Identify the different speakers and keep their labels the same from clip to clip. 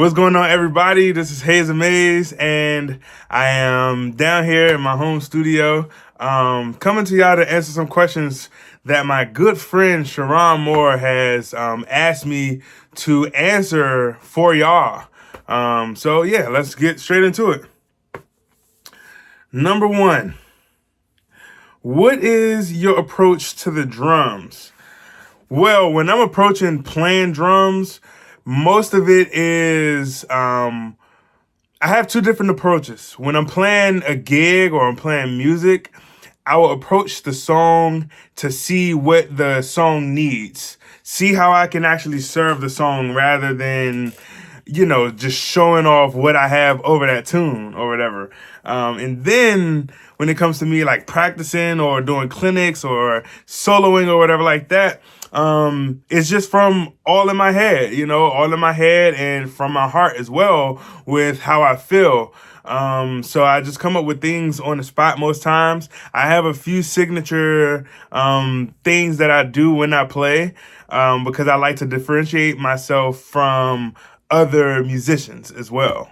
Speaker 1: What's going on, everybody? This is Haze Amaze, and I am down here in my home studio, coming to y'all to answer some questions that my good friend Sharon Moore has asked me to answer for y'all. So yeah, let's get straight into it. Number one, what is your approach to the drums? Well, when I'm approaching playing drums, most of it is I have two different approaches. When I'm playing a gig or I'm playing music, I will approach the song to see what the song needs. See how I can actually serve the song rather than, just showing off what I have over that tune or whatever. And then when it comes to me like practicing or doing clinics or soloing or whatever like that, it's just from all in my head, all in my head and from my heart as well with how I feel. So I just come up with things on the spot most times. I have a few signature things that I do when I play because I like to differentiate myself from other musicians as well.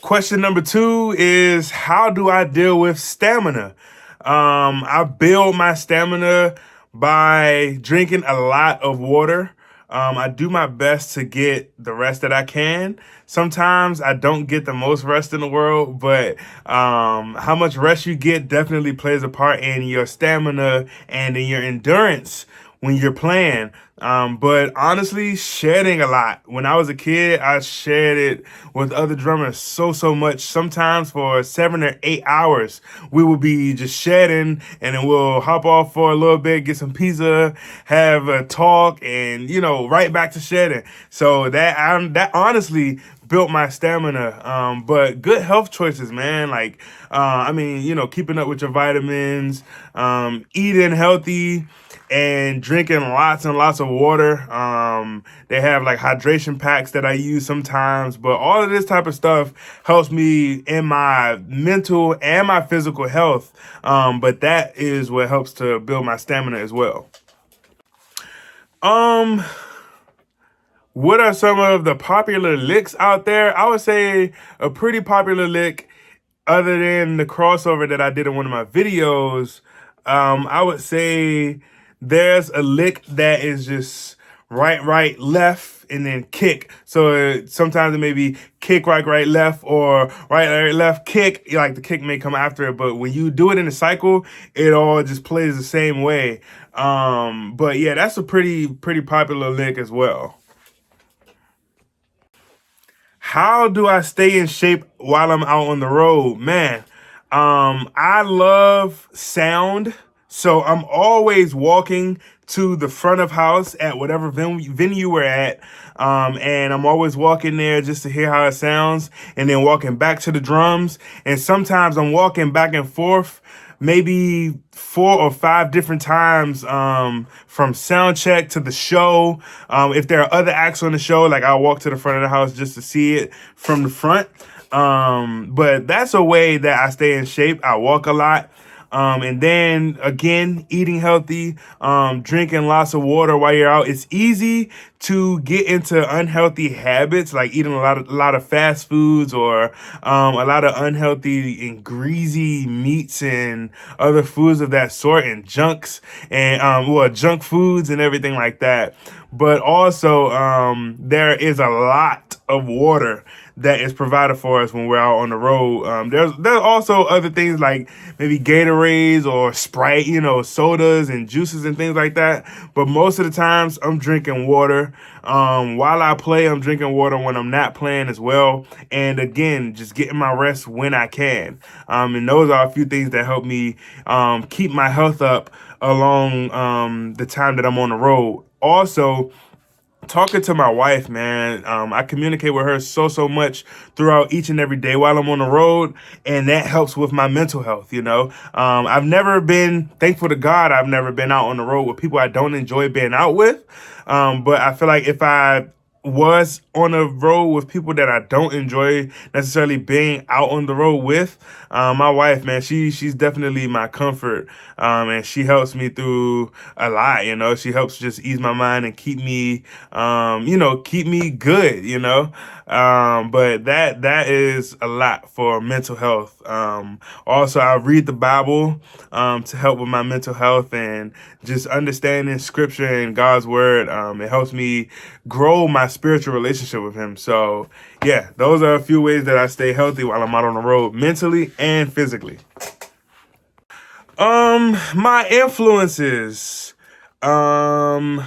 Speaker 1: Question number two is, how do I deal with stamina? I build my stamina by drinking a lot of water. I do my best to get the rest that I can. Sometimes I don't get the most rest in the world, but how much rest you get definitely plays a part in your stamina and in your endurance when you're playing. But honestly, shedding a lot. When I was a kid, I shedded with other drummers so much. Sometimes for 7 or 8 hours, we will be just shedding, and then we'll hop off for a little bit, get some pizza, have a talk, and right back to shedding. So that honestly built my stamina. But good health choices, man. Like, keeping up with your vitamins, eating healthy, and drinking lots and lots of water. They have like hydration packs that I use sometimes, but all of this type of stuff helps me in my mental and my physical health. But that is what helps to build my stamina as well. What are some of the popular licks out there? I would say a pretty popular lick, other than the crossover that I did in one of my videos, I would say there's a lick that is just right, left, and then kick. So sometimes it may be kick, right, left, or right, left, kick. Like the kick may come after it, but when you do it in a cycle, it all just plays the same way. But yeah, that's a pretty popular lick as well. How do I stay in shape while I'm out on the road? Man, I love sound. So I'm always walking to the front of house at whatever venue we're at. And I'm always walking there just to hear how it sounds and then walking back to the drums. And sometimes I'm walking back and forth maybe 4 or 5 different times from sound check to the show. If there are other acts on the show, like I'll walk to the front of the house just to see it from the front. But that's a way that I stay in shape. I walk a lot. And then again, eating healthy, drinking lots of water while you're out. It's easy to get into unhealthy habits, like eating a lot of fast foods or a lot of unhealthy and greasy meats and other foods of that sort, and junks and junk foods and everything like that. But also, there is a lot of water that is provided for us when we're out on the road. There's also other things like maybe Gatorades or Sprite, sodas and juices and things like that. But most of the times I'm drinking water. While I play, I'm drinking water when I'm not playing as well. And again, just getting my rest when I can. And those are a few things that help me keep my health up along the time that I'm on the road. Also, talking to my wife, man, I communicate with her so much throughout each and every day while I'm on the road, and that helps with my mental health. I've never been, thankful to God, I've never been out on the road with people I don't enjoy being out with. But I feel like if I was on a road with people that I don't enjoy necessarily being out on the road with. My wife, man, she's definitely my comfort, and she helps me through a lot. You know, she helps just ease my mind and keep me, keep me good. But that is a lot for mental health. Also, I read the Bible to help with my mental health and just understanding Scripture and God's Word. It helps me grow my spiritual relationship with Him. So, yeah, those are a few ways that I stay healthy while I'm out on the road, mentally and physically. My influences. Um,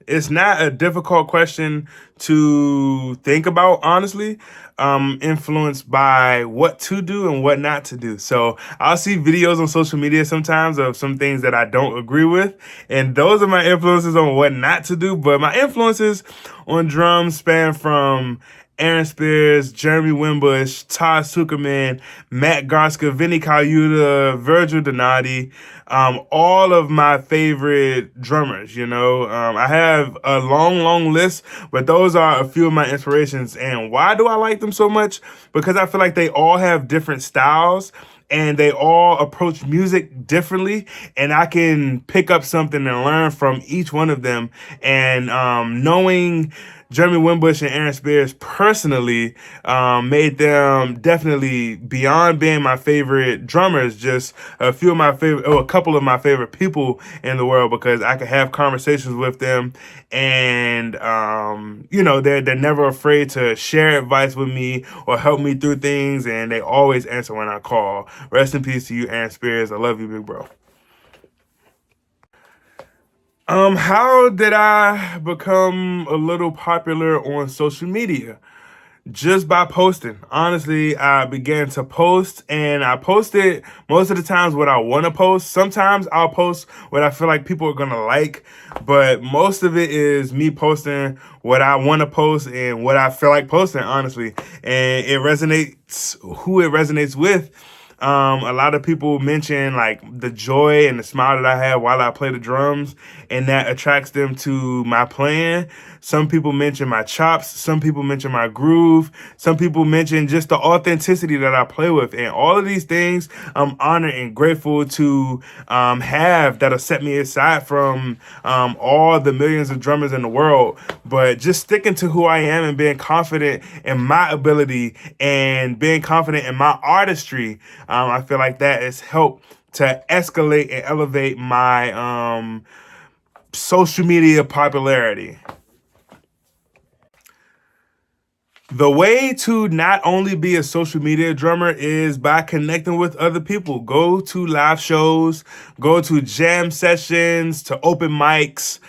Speaker 1: it's not a difficult question to think about, honestly. Influenced by what to do and what not to do. So I'll see videos on social media sometimes of some things that I don't agree with, and those are my influences on what not to do. But my influences on drums span from Aaron Spears, Jeremy Wimbush, Todd Sucherman, Matt Garska, Vinny Colaiuta, Virgil Donati, all of my favorite drummers. I have a long, long list, but those are a few of my inspirations. And why do I like them so much? Because I feel like they all have different styles and they all approach music differently, and I can pick up something and learn from each one of them. And knowing Jeremy Wimbush and Aaron Spears personally made them definitely, beyond being my favorite drummers, just a couple of my favorite people in the world, because I could have conversations with them, and they're never afraid to share advice with me or help me through things, and they always answer when I call. Rest in peace to you, Aaron Spears. I love you, big bro. How did I become a little popular on social media? Just by posting. Honestly, I began to post, and I posted most of the times what I want to post. Sometimes I'll post what I feel like people are going to like, but most of it is me posting what I want to post and what I feel like posting, honestly. And it resonates who it resonates with. A lot of people mention like the joy and the smile that I have while I play the drums, and that attracts them to my playing. Some people mention my chops. Some people mention my groove. Some people mention just the authenticity that I play with. And all of these things I'm honored and grateful to have, that'll set me aside from all the millions of drummers in the world. But just sticking to who I am and being confident in my ability and being confident in my artistry, I feel like that has helped to escalate and elevate my social media popularity. The way to not only be a social media drummer is by connecting with other people. Go to live shows, go to jam sessions, to open mics,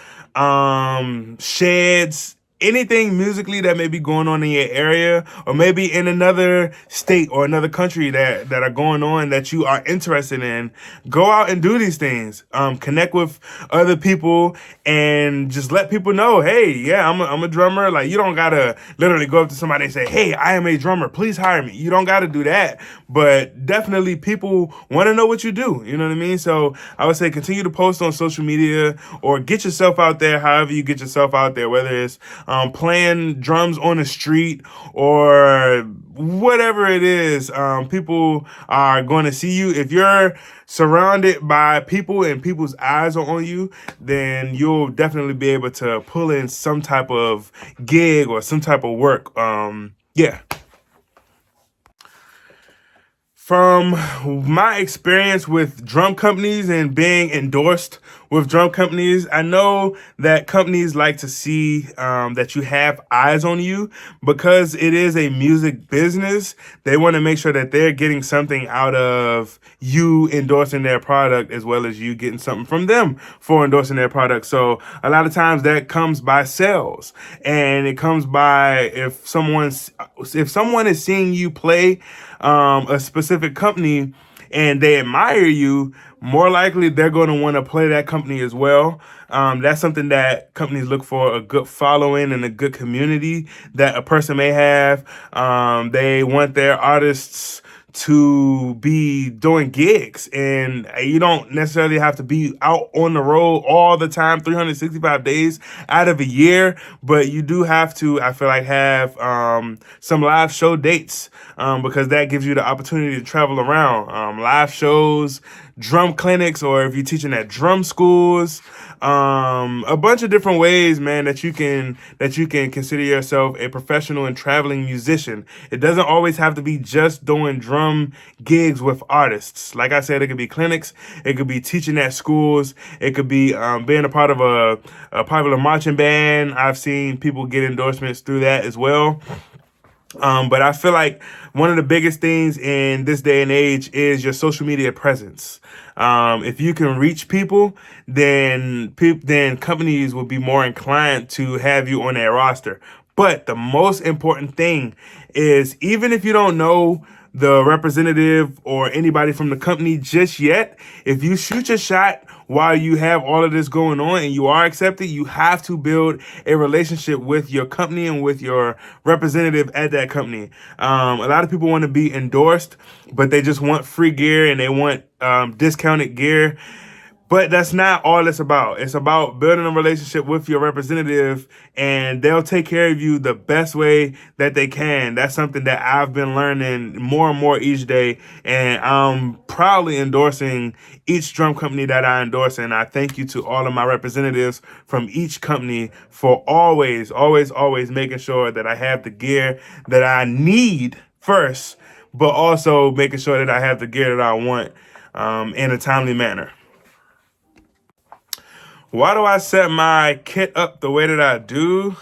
Speaker 1: sheds, anything musically that may be going on in your area, or maybe in another state or another country that are going on that you are interested in. Go out and do these things. Connect with other people and just let people know, hey, yeah, I'm a drummer. Like, you don't gotta literally go up to somebody and say, hey, I am a drummer, please hire me. You don't gotta do that, but definitely people want to know what you do. You know what I mean? So I would say continue to post on social media or get yourself out there however you get yourself out there, whether it's playing drums on the street or whatever it is. People are going to see you. If you're surrounded by people and people's eyes are on you, then you'll definitely be able to pull in some type of gig or some type of work. Yeah. From my experience with drum companies and being endorsed with drum companies, I know that companies like to see that you have eyes on you, because it is a music business. They want to make sure that they're getting something out of you endorsing their product, as well as you getting something from them for endorsing their product. So a lot of times that comes by sales, and it comes by if someone is seeing you play a specific company and they admire you, more likely they're going to want to play that company as well. That's something that companies look for: a good following and a good community that a person may have. They want their artists to be doing gigs, and you don't necessarily have to be out on the road all the time 365 days out of a year, but you do have to, I feel like, have some live show dates, because that gives you the opportunity to travel around, live shows, drum clinics, or if you're teaching at drum schools, a bunch of different ways, man, that you can consider yourself a professional and traveling musician. It doesn't always have to be just doing drum gigs with artists. Like I said, it could be clinics, it could be teaching at schools, it could be being a part of a popular marching band. I've seen people get endorsements through that as well. But I feel like one of the biggest things in this day and age is your social media presence. If you can reach people, then companies will be more inclined to have you on their roster. But the most important thing is, even if you don't know the representative or anybody from the company just yet, if you shoot your shot while you have all of this going on and you are accepted, you have to build a relationship with your company and with your representative at that company. A lot of people want to be endorsed, but they just want free gear and they want discounted gear. But that's not all it's about. It's about building a relationship with your representative, and they'll take care of you the best way that they can. That's something that I've been learning more and more each day, and I'm proudly endorsing each drum company that I endorse. And I thank you to all of my representatives from each company for always, always, always making sure that I have the gear that I need first, but also making sure that I have the gear that I want in a timely manner. Why do I set my kit up the way that I do?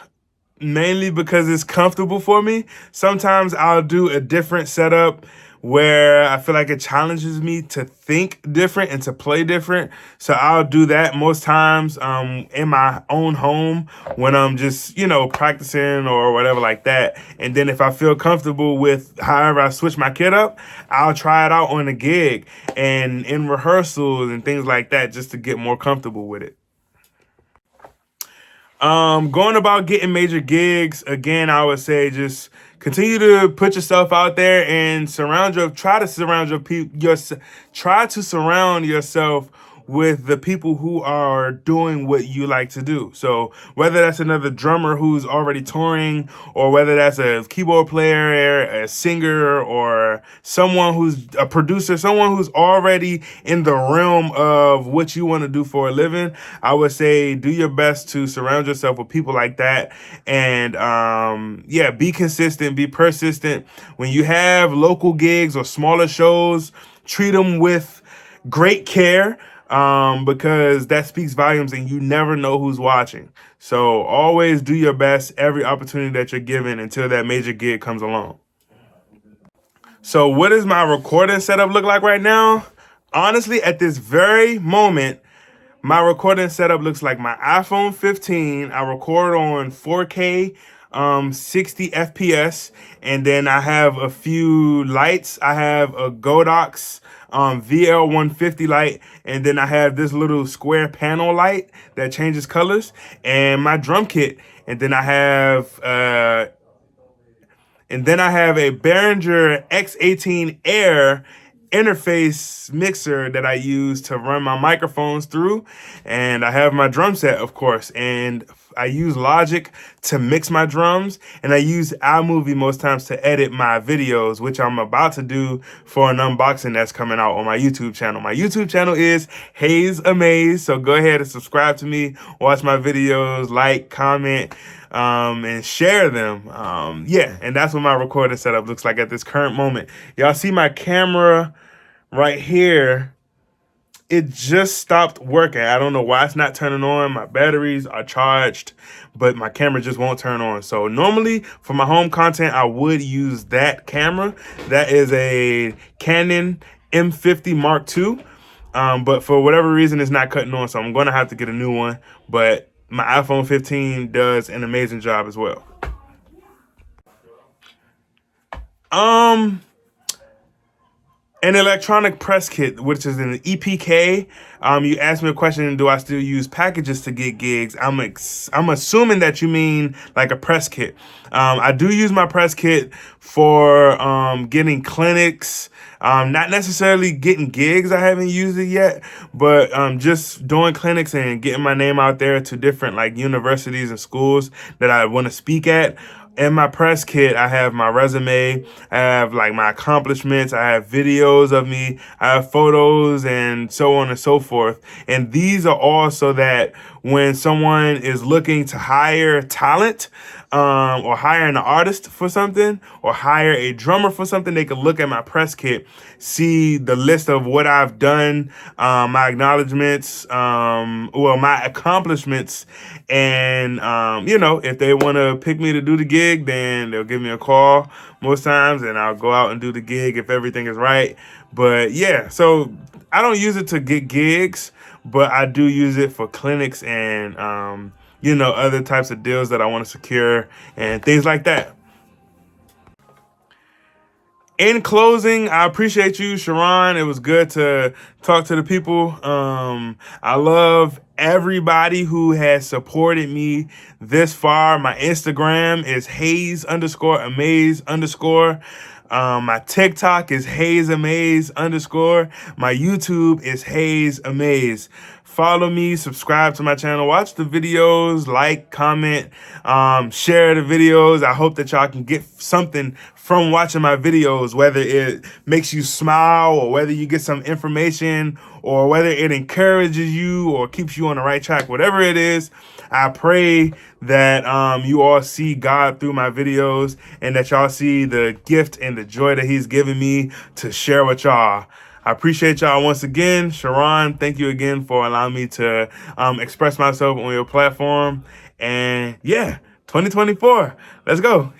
Speaker 1: Mainly because it's comfortable for me. Sometimes I'll do a different setup where I feel like it challenges me to think different and to play different. So I'll do that most times in my own home when I'm just, practicing or whatever like that. And then if I feel comfortable with however I switch my kit up, I'll try it out on a gig and in rehearsals and things like that, just to get more comfortable with it. Going about getting major gigs, again, I would say just continue to put yourself out there and try to surround yourself with the people who are doing what you like to do. So whether that's another drummer who's already touring, or whether that's a keyboard player, a singer, or someone who's a producer, someone who's already in the realm of what you want to do for a living, I would say do your best to surround yourself with people like that. And yeah, be consistent, be persistent. When you have local gigs or smaller shows, treat them with great care, because that speaks volumes and you never know who's watching. So always do your best every opportunity that you're given until that major gig comes along. So what does my recording setup look like right now? Honestly, at this very moment, my recording setup looks like my iPhone 15. I record on 4K, 60 FPS, and then I have a few lights. I have a Godox VL150 light, and then I have this little square panel light that changes colors, and my drum kit, and then I have a Behringer X18 Air interface mixer that I use to run my microphones through. And I have my drum set, of course. And I use Logic to mix my drums. And I use iMovie most times to edit my videos, which I'm about to do for an unboxing that's coming out on my YouTube channel. My YouTube channel is Haze Amaze. So go ahead and subscribe to me, watch my videos, like, comment, and share them. Yeah, and that's what my recording setup looks like at this current moment. Y'all see my camera right here? It just stopped working. I don't know why it's not turning on. My batteries are charged, but my camera just won't turn on. So normally for my home content, I would use that camera. That is a Canon M50 Mark II. But for whatever reason, it's not cutting on. So I'm going to have to get a new one. But my iPhone 15 does an amazing job as well. Um, An electronic press kit, which is an EPK. You asked me a question: do I still use packages to get gigs? I'm assuming that you mean like a press kit. I do use my press kit for getting clinics. Not necessarily getting gigs. I haven't used it yet, but just doing clinics and getting my name out there to different like universities and schools that I want to speak at. In my press kit, I have my resume, I have like my accomplishments, I have videos of me, I have photos and so on and so forth. And these are all so that when someone is looking to hire talent, or hire an artist for something, or hire a drummer for something, they can look at my press kit, see the list of what I've done, my acknowledgments, my accomplishments, and if they want to pick me to do the gig, then they'll give me a call most times, and I'll go out and do the gig if everything is right. But yeah, so I don't use it to get gigs, but I do use it for clinics and other types of deals that I want to secure and things like that. In closing, I appreciate you, Sharon. It was good to talk to the people. I love everybody who has supported me this far. My Instagram is Haze_Amaze_. My TikTok is Haze Amaze_. My YouTube is Haze Amaze. Follow me, subscribe to my channel, watch the videos, like, comment, share the videos. I hope that y'all can get something from watching my videos, whether it makes you smile or whether you get some information or whether it encourages you or keeps you on the right track, whatever it is. I pray that you all see God through my videos and that y'all see the gift and the joy that he's given me to share with y'all. I appreciate y'all once again. Sharon, thank you again for allowing me to express myself on your platform. And yeah, 2024, let's go.